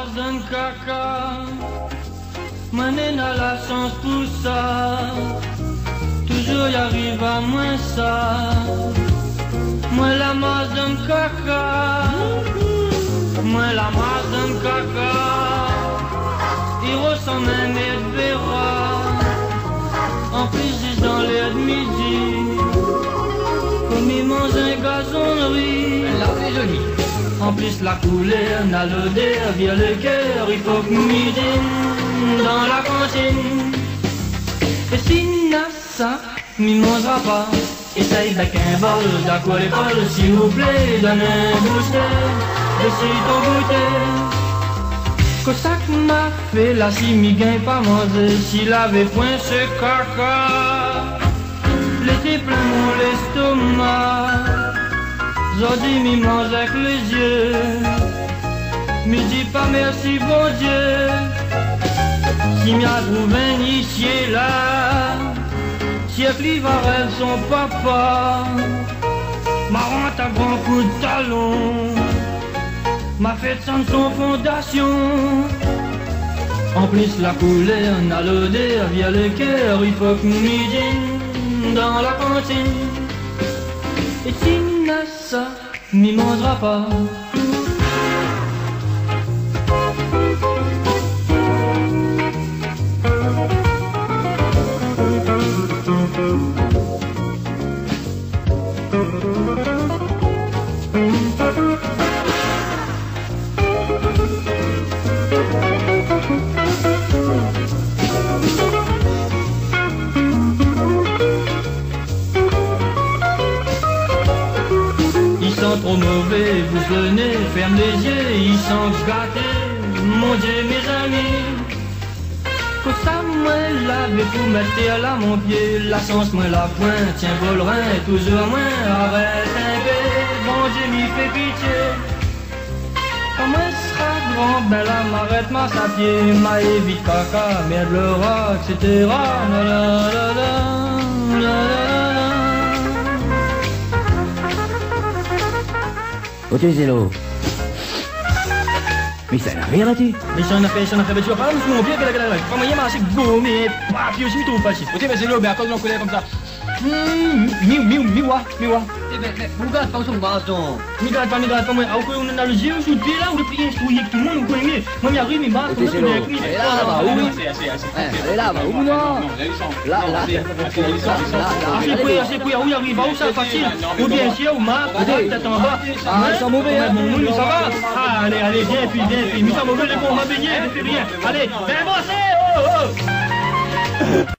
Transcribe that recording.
masse d'un caca, moi n'est dans la chance pour ça. Toujours y arrive à moins ça. Moi la masse d'un caca, moi la masse d'un caca. Il ressemble à un mètre verra. En plus c'est dans l'air de midi. Comme il mange un gazonnerie. Là c'est joli. En plus la couleur n'a l'odeur via le cœur. Il faut que midi dans la cantine. Et si n'a ça, m'y mangera pas. Essaye avec un bol d'aqua l'école, s'il vous plaît. Donne un booster de ton goûter. Que ça que m'a fait là si m'y gagne pas manger. S'il avait point ce caca, l'été plein mon l'estomac. Aujourd'hui m'y mange avec les yeux. Me dis pas merci bon Dieu. Si m'y a trouvé un ici là, si elle livre rêve son papa, ma rente à grand coup de talon, m'a fait sans son fondation. En plus la couleur n'a l'odeur via le cœur. Il faut que midi dans la cantine. Et si n'a ça, m'y mangera pas. Ils sont trop mauvais, vous venez, ferme les yeux, ils sont gâtés, mon Dieu mes amis. Que ça moi l'avais pour mettre à la mon pied, la sens moi la pointe, tiens bol rein, toujours à moins, arrête un peu, bon Dieu m'y fait pitié. Quand moi sera grand, ben là m'arrête ma sa pied, m'a évite caca, merde le rat, etc. La la la la la la. Ok Zélo. Mais ça n'a rien là-dessus. Mais j'en ai fait, mais tu vas pas là, monsieur mon pied, pas moyen marcher gommé, paf, puis aussi m'y trouve facile. Ok, mais Zélo, mais à cause de l'on connaît comme ça. Miwa. Eh ben, vous gardez pas son bâton. Migrate pas, moi. Ah, on a le yeux sous le pied là, on le plie instruit tout le monde, on connaît. Moi, m'y arrive, m'y bat, on a tout bien. Et là, là-bas, oui. Allez là, où non? Là. Assez couille, où y arrive, où ça facile. Ou bien ici, ou ma, peut-être en bas. Ah, ils sont mauvais, hein. Bon, ça va. Ah, allez, viens, puis. Mais ça mauvais, les bons, on va baigner, ne fait rien. Allez, viens bosser, oh.